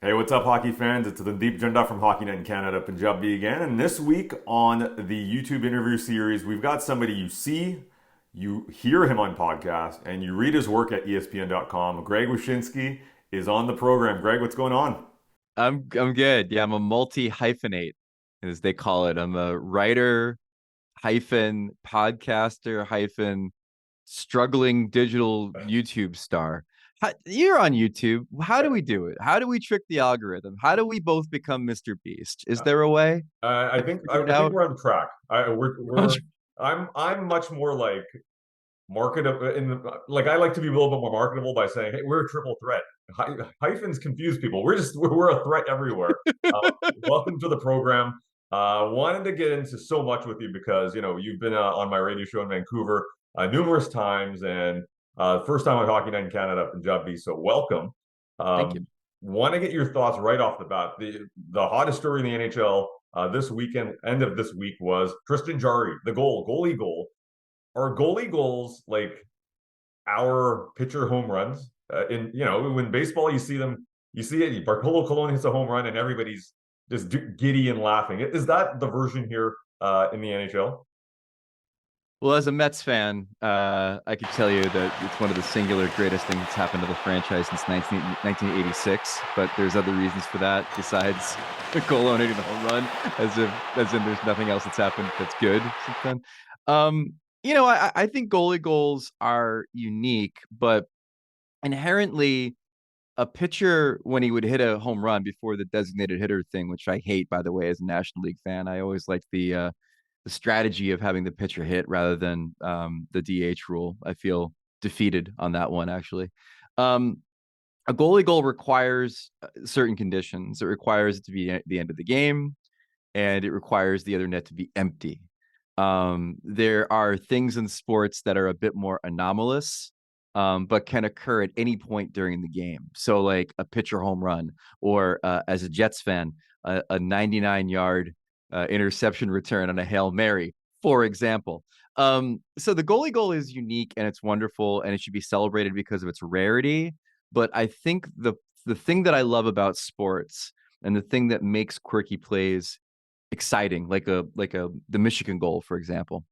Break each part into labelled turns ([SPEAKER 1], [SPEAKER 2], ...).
[SPEAKER 1] Hey, what's up, hockey fans? It's the Deep Janda from Hockey Night in Canada, Punjabi again. And this week on the YouTube interview series, we've got somebody you see, you hear him on podcast, and you read his work at ESPN.com. Greg Wyshynski is on the program. Greg, what's going on?
[SPEAKER 2] I'm good. Yeah, I'm a multi hyphenate, as they call it. I'm a writer hyphen podcaster hyphen struggling digital YouTube star. You're on YouTube. How do we do it? How do we trick the algorithm? How do we both become Mr. Beast? Is there a way?
[SPEAKER 1] I
[SPEAKER 2] Have
[SPEAKER 1] think
[SPEAKER 2] you
[SPEAKER 1] I,
[SPEAKER 2] figured
[SPEAKER 1] I think
[SPEAKER 2] out?
[SPEAKER 1] we're on track. I'm much more like marketable like I like to be a little bit more marketable by saying, "Hey, we're a triple threat." Hyphens confuse people. We're a threat everywhere. Welcome to the program. Wanted to get into so much with you because you've been on my radio show in Vancouver numerous times, and first time on Hockey Night in Canada, Punjabi. So welcome.
[SPEAKER 2] Thank you.
[SPEAKER 1] Um, Want to get your thoughts right off the bat. The hottest story in the NHL this weekend, end of this week, was Tristan Jarry, the goalie goal. Are goalie goals like our pitcher home runs? When baseball, you see them, you see it. Bartolo Colon hits a home run, and everybody's just giddy and laughing. Is that the version here in the NHL?
[SPEAKER 2] Well, as a Mets fan, I could tell you that it's one of the singular greatest things that's happened to the franchise since 1986. But there's other reasons for that besides the Cologne hitting the home run, as in there's nothing else that's happened that's good since then. Um, I think goalie goals are unique, but inherently, a pitcher when he would hit a home run before the designated hitter thing, which I hate, by the way, as a National League fan, I always like the strategy of having the pitcher hit rather than the DH rule. I feel defeated on that one, actually. Um, a goalie goal requires certain conditions. It requires it to be at the end of the game, and it requires the other net to be empty. There are things in sports that are a bit more anomalous, but can occur at any point during the game. So, like a pitcher home run, or as a Jets fan, a 99-yard interception return on a Hail Mary, for example. So the goalie goal is unique and it's wonderful and it should be celebrated because of its rarity. But I think the thing that I love about sports and the thing that makes quirky plays exciting, like a the Michigan goal, for example,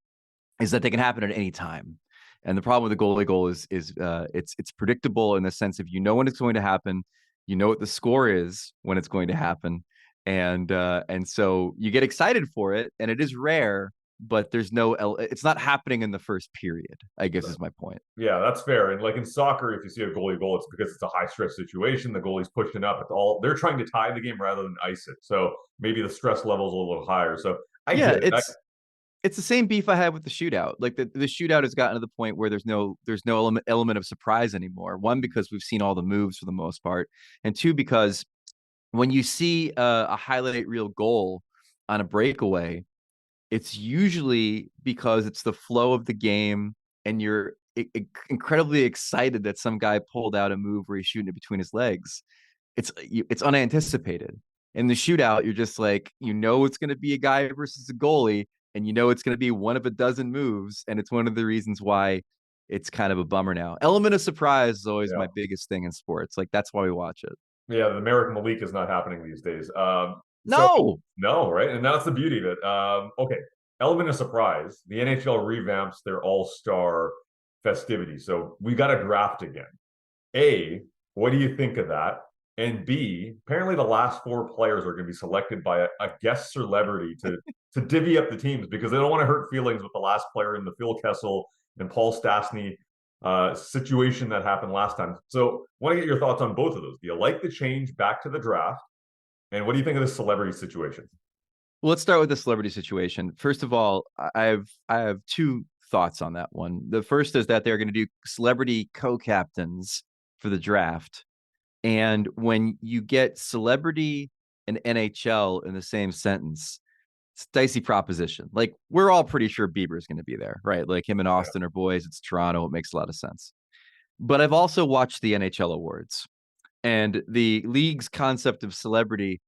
[SPEAKER 2] is that they can happen at any time. And the problem with the goalie goal is it's predictable in the sense of when it's going to happen, you know what the score is when it's going to happen, and so you get excited for it, and it is rare, but it's not happening in the first period, I guess is my point.
[SPEAKER 1] Yeah, that's fair. And like in soccer, if you see a goalie goal, it's because it's a high stress situation. The goalie's pushing up. It's all they're trying to tie the game rather than ice it. So maybe the stress level's a little higher. So I
[SPEAKER 2] Yeah,
[SPEAKER 1] get it.
[SPEAKER 2] it's the same beef I had with the shootout. Like the shootout has gotten to the point where there's no element of surprise anymore. One, because we've seen all the moves for the most part, and two, because when you see a highlight reel goal on a breakaway, it's usually because it's the flow of the game, and you're incredibly excited that some guy pulled out a move where he's shooting it between his legs. It's unanticipated. In the shootout, you're just like, it's going to be a guy versus a goalie, and it's going to be one of a dozen moves, and it's one of the reasons why it's kind of a bummer now. Element of surprise is always
[SPEAKER 1] Yeah.
[SPEAKER 2] my biggest thing in sports. Like that's why we watch it.
[SPEAKER 1] Yeah, the Merrick Malik is not happening these days. So
[SPEAKER 2] No,
[SPEAKER 1] no, right? And that's the beauty of it. Okay, element of surprise. The NHL revamps their All-Star festivities. So we got a draft again. A, what do you think of that? And B, apparently the last four players are going to be selected by a guest celebrity to divvy up the teams because they don't want to hurt feelings with the last player in the Phil Kessel and Paul Stastny situation that happened last time. So, want to get your thoughts on both of those. Do you like the change back to the draft? And what do you think of this celebrity situation?
[SPEAKER 2] well, let's start with the celebrity situation. First of all, I have two thoughts on that one. The first is that they're going to do celebrity co-captains for the draft. And when you get celebrity and NHL in the same sentence, it's a dicey proposition. Like we're all pretty sure Bieber's going to be there, right? Like him and
[SPEAKER 1] Yeah.
[SPEAKER 2] Austin are boys. It's Toronto. It makes a lot of sense. But I've also watched the NHL awards, and the league's concept of celebrity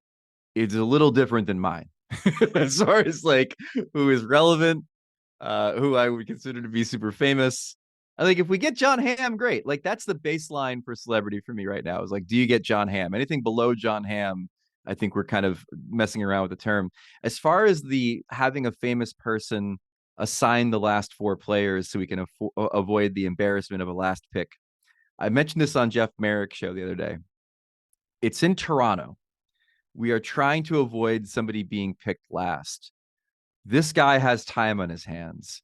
[SPEAKER 2] is a little different than mine. As far as like who is relevant, who I would consider to be super famous. I think if we get John Hamm, great. Like that's the baseline for celebrity for me right now. Is like, do you get John Hamm? Anything below John Hamm, I think we're kind of messing around with the term. As far as the having a famous person assign the last four players so we can avoid the embarrassment of a last pick. I mentioned this on Jeff Merrick's show the other day. It's in Toronto. We are trying to avoid somebody being picked last. This guy has time on his hands.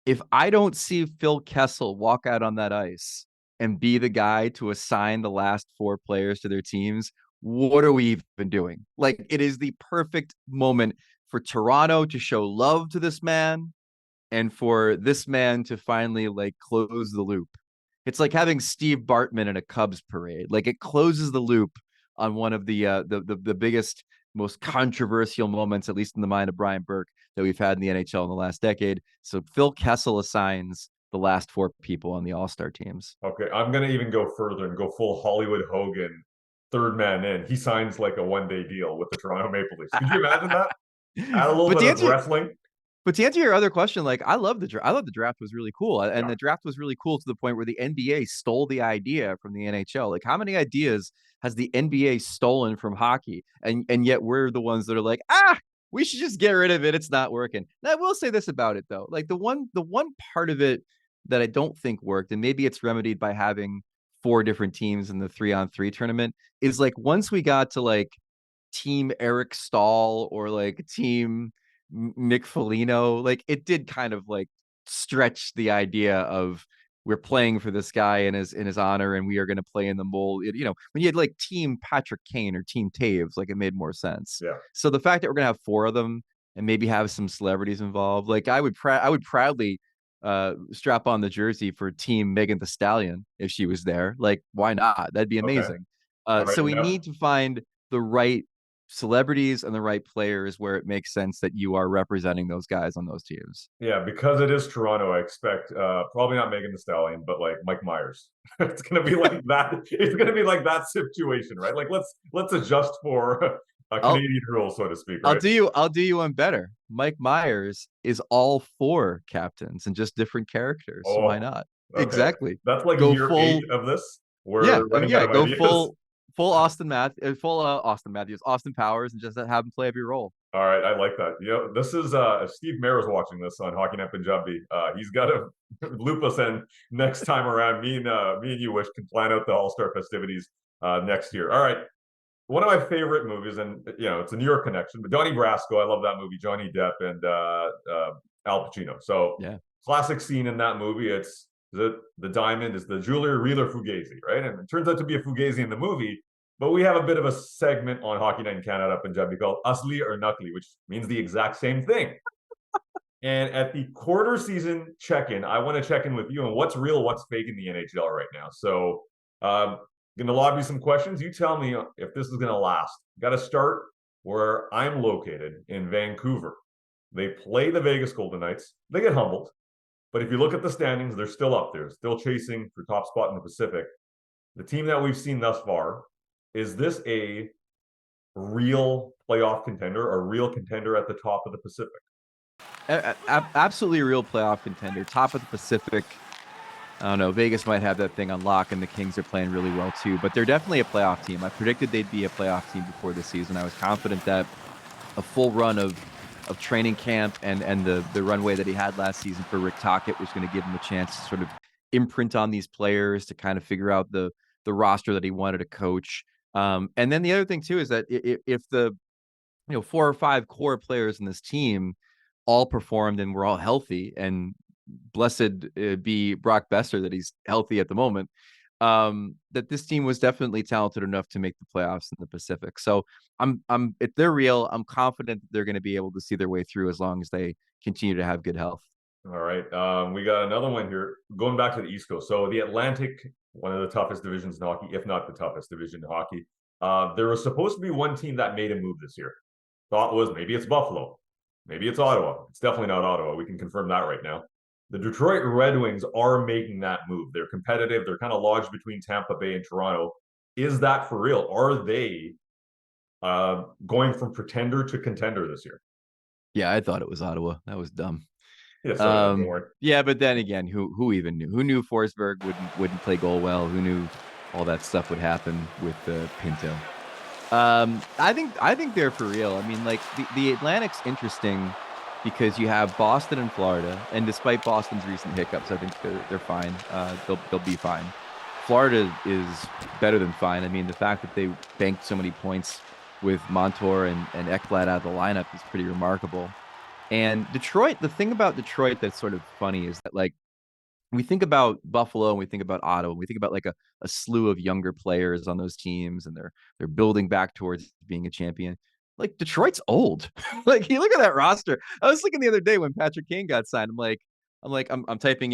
[SPEAKER 2] If I don't see Phil Kessel walk out on that ice and be the guy to assign the last four players to their teams, what are we even doing? Like, it is the perfect moment for Toronto to show love to this man and for this man to finally like close the loop. It's like having Steve Bartman in a Cubs parade. Like it closes the loop on one of the biggest, most controversial moments, at least in the mind of Brian Burke, that we've had in the NHL in the last decade. So Phil Kessel assigns the last four people on the All-Star teams.
[SPEAKER 1] Okay, I'm gonna even go further and go full Hollywood Hogan, third man in. He signs like a 1-day deal with the Toronto Maple Leafs. Could you imagine that? Add a little
[SPEAKER 2] but
[SPEAKER 1] bit
[SPEAKER 2] to
[SPEAKER 1] of
[SPEAKER 2] answer
[SPEAKER 1] wrestling.
[SPEAKER 2] But to answer your other question, like I love the draft. I love the draft was really cool, and
[SPEAKER 1] Yeah.
[SPEAKER 2] the draft was really cool to the point where the NBA stole the idea from the NHL. Like, how many ideas has the NBA stolen from hockey? And yet we're the ones that are like, we should just get rid of it. It's not working. And I will say this about it though, like the one part of it that I don't think worked, and maybe it's remedied by having four different teams in the 3-on-3 tournament, is like once we got to like team Eric Stahl or like team Nick Foligno, like it did kind of like stretch the idea of we're playing for this guy in his honor and we are going to play in the mold. When you had like team Patrick Kane or team Taves, like it made more sense.
[SPEAKER 1] Yeah.
[SPEAKER 2] So the fact that we're going to have four of them and maybe have some celebrities involved, like I would proudly strap on the jersey for team Megan the Stallion if she was there. Like why not? That'd be
[SPEAKER 1] Okay.
[SPEAKER 2] amazing.
[SPEAKER 1] All right.
[SPEAKER 2] So we
[SPEAKER 1] Now,
[SPEAKER 2] need to find the right celebrities and the right players where it makes sense that you are representing those guys on those teams.
[SPEAKER 1] yeah, because it is Toronto, I expect probably not Megan the Stallion, but like Mike Myers. It's gonna be like that. It's gonna be like that situation, right? Like let's adjust for a
[SPEAKER 2] I'll
[SPEAKER 1] Canadian rule, so to speak, right?
[SPEAKER 2] I'll do you one better. Mike Myers is all four captains and just different characters. So why
[SPEAKER 1] Oh,
[SPEAKER 2] not?
[SPEAKER 1] okay.
[SPEAKER 2] Exactly.
[SPEAKER 1] That's like
[SPEAKER 2] Go
[SPEAKER 1] year eight
[SPEAKER 2] full
[SPEAKER 1] of this. We're running out of
[SPEAKER 2] go
[SPEAKER 1] ideas.
[SPEAKER 2] full Austin Matthews, Austin Powers, and just have him play every role.
[SPEAKER 1] All right, I like that. This is if Steve Mayer is watching this on Hockey Night Punjabi. He's got to loop us in next time around. Me and you, Wish, can plan out the All Star festivities next year. All right, one of my favorite movies, and it's a New York connection, but Donnie Brasco. I love that movie. Johnny Depp and Al Pacino. So
[SPEAKER 2] Yeah.
[SPEAKER 1] classic scene in that movie. It's the diamond is the Julia Wheeler Fugazi, right? And it turns out to be a Fugazi in the movie. But we have a bit of a segment on Hockey Night in Canada, Punjabi, called Asli or Nakli, which means the exact same thing. And at the quarter season check-in, I want to check in with you on what's real, what's fake in the NHL right now. So, going to lob you some questions. You tell me if this is going to last. Got to start where I'm located in Vancouver. They play the Vegas Golden Knights. They get humbled. But if you look at the standings, they're still up there, still chasing for top spot in the Pacific. The team that we've seen thus far, is this a real playoff contender, a real contender at the top of the Pacific?
[SPEAKER 2] Absolutely a real playoff contender, top of the Pacific. I don't know. Vegas might have that thing on lock, and the Kings are playing really well too. But they're definitely a playoff team. I predicted they'd be a playoff team before the season. I was confident that a full run of training camp and the runway that he had last season for Rick Tocchet was going to give him a chance to sort of imprint on these players to kind of figure out the roster that he wanted to coach. And then the other thing too is that if the 4 or 5 core players in this team all performed and were all healthy, and blessed be Brock Besser that he's healthy at the moment, that this team was definitely talented enough to make the playoffs in the Pacific. So if they're real, I'm confident that they're going to be able to see their way through as long as they continue to have good health.
[SPEAKER 1] All right. We got another one here. Going back to the East Coast. So the Atlantic, one of the toughest divisions in hockey, if not the toughest division in hockey. There was supposed to be one team that made a move this year. Thought was maybe it's Buffalo. Maybe it's Ottawa. It's definitely not Ottawa. We can confirm that right now. The Detroit Red Wings are making that move. They're competitive. They're kind of lodged between Tampa Bay and Toronto. Is that for real? Are they going from pretender to contender this year?
[SPEAKER 2] Yeah, I thought it was Ottawa. That was dumb.
[SPEAKER 1] Yeah, so don't worry.
[SPEAKER 2] Yeah, but then again, who even knew? Who knew Forsberg wouldn't play goal well? Who knew all that stuff would happen with Pinto? I think they're for real. I mean, like the Atlantic's interesting because you have Boston and Florida, and despite Boston's recent hiccups, I think they're fine. They'll be fine. Florida is better than fine. I mean, the fact that they banked so many points with Montour and Ekblad out of the lineup is pretty remarkable. And Detroit, the thing about Detroit that's sort of funny is that like we think about Buffalo and we think about Ottawa, and we think about like a slew of younger players on those teams, and they're building back towards being a champion. Like Detroit's old. Like you look at that roster. I was looking the other day when Patrick Kane got signed. I'm typing,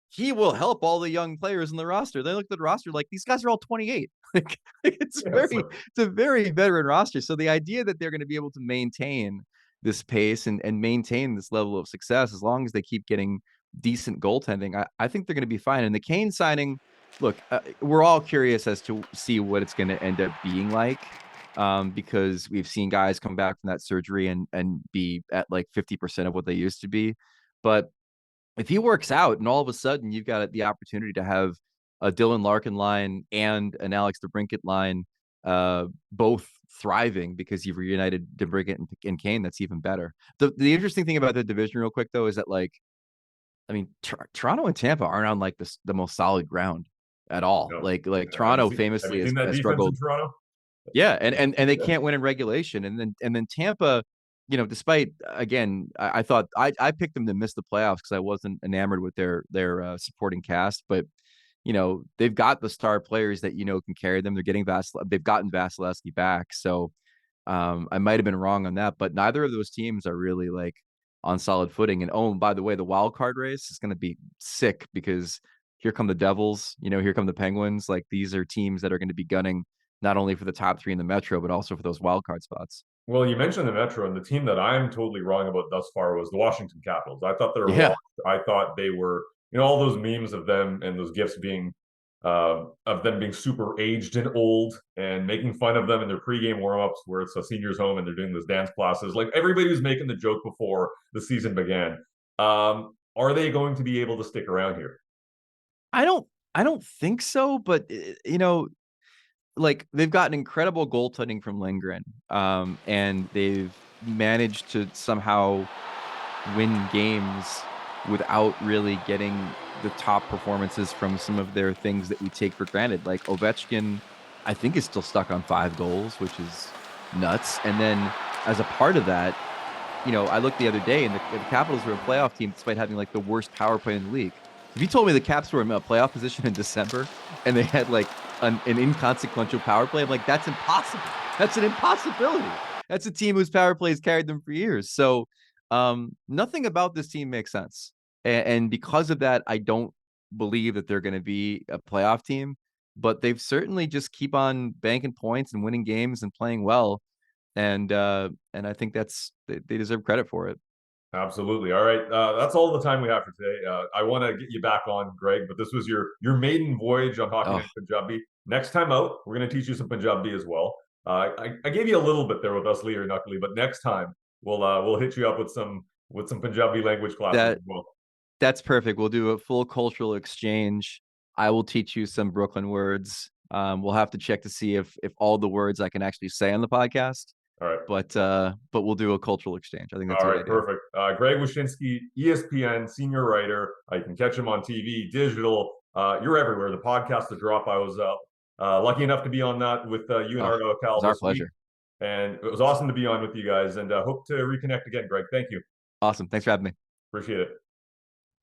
[SPEAKER 2] he will help all the young players in the roster. They look at the roster like these guys are all 28. Like
[SPEAKER 1] Yeah, it's like,
[SPEAKER 2] it's a very veteran roster. So the idea that they're going to be able to maintain this pace and maintain this level of success as long as they keep getting decent goaltending, I think they're going to be fine. And the Kane signing, look, we're all curious as to see what it's going to end up being like, because we've seen guys come back from that surgery and be at like 50% of what they used to be. But if he works out and all of a sudden you've got the opportunity to have a Dylan Larkin line and an Alex DeBrincat line, both thriving because you've reunited DeBrincat and Kane, that's even better. The interesting thing about the division, real quick though, is that like, I mean, Toronto and Tampa aren't on like the most solid ground at all.
[SPEAKER 1] no.
[SPEAKER 2] Like
[SPEAKER 1] Have you
[SPEAKER 2] Toronto
[SPEAKER 1] seen, have you
[SPEAKER 2] famously
[SPEAKER 1] seen that
[SPEAKER 2] has
[SPEAKER 1] defense in
[SPEAKER 2] struggled.
[SPEAKER 1] Toronto?
[SPEAKER 2] Yeah, and they
[SPEAKER 1] Yeah.
[SPEAKER 2] can't win in regulation, and then Tampa, despite again, I thought I picked them to miss the playoffs because I wasn't enamored with their supporting cast, but they've got the star players that can carry them. They've gotten Vasilevsky back, so I might have been wrong on that, but neither of those teams are really like on solid footing. And oh, and by the way, the wild card race is going to be sick because here come the Devils, here come the Penguins. Like these are teams that are going to be gunning not only for the top three in the Metro, but also for those wild card spots.
[SPEAKER 1] Well, you mentioned the Metro, and the team that I'm totally wrong about thus far was the Washington Capitals. I thought they were
[SPEAKER 2] Yeah,
[SPEAKER 1] washed. I thought they were, all those memes of them and those gifs being of them being super aged and old and making fun of them in their pregame warmups where it's a seniors home and they're doing those dance classes. Like everybody was making the joke before the season began. Are they going to be able to stick around here?
[SPEAKER 2] I don't I don't think so, but like they've gotten incredible goaltending from Lindgren, and they've managed to somehow win games without really getting the top performances from some of their things that we take for granted. Like Ovechkin, I think is still stuck on 5 goals, which is nuts. And then as a part of that, I looked the other day and the Capitals were a playoff team despite having like the worst power play in the league. If you told me the Caps were in a playoff position in December and they had like an inconsequential power play, I'm like, that's impossible. That's an impossibility. That's a team whose power play has carried them for years. So nothing about this team makes sense. And because of that, I don't believe that they're going to be a playoff team, but they've certainly just keep on banking points and winning games and playing well. And I think they deserve credit for it.
[SPEAKER 1] Absolutely. All right. That's all the time we have for today. I want to get you back on, Greg, but this was your maiden voyage on Hockey
[SPEAKER 2] Oh,
[SPEAKER 1] Night Punjabi. Next time out, we're going to teach you some Punjabi as well. I gave you a little bit there with us, Lee or Knuckly, but next time we'll hit you up with some Punjabi language classes
[SPEAKER 2] that
[SPEAKER 1] as well.
[SPEAKER 2] that's perfect. We'll do a full cultural exchange. I will teach you some Brooklyn words. We'll have to check to see if all the words I can actually say on the podcast.
[SPEAKER 1] All right.
[SPEAKER 2] But we'll do a cultural exchange. I think that's
[SPEAKER 1] All
[SPEAKER 2] a good
[SPEAKER 1] right,
[SPEAKER 2] idea.
[SPEAKER 1] perfect. Greg Wyshynski, ESPN senior writer. You can catch him on TV, digital. You're everywhere. The podcast, The Drop, I was lucky enough to be on that with you and
[SPEAKER 2] Oh,
[SPEAKER 1] Arno
[SPEAKER 2] it was
[SPEAKER 1] Cal
[SPEAKER 2] our
[SPEAKER 1] this week.
[SPEAKER 2] pleasure.
[SPEAKER 1] And it was awesome to be on with you guys and hope to reconnect again, Greg. Thank you.
[SPEAKER 2] Awesome. Thanks for having me.
[SPEAKER 1] Appreciate it.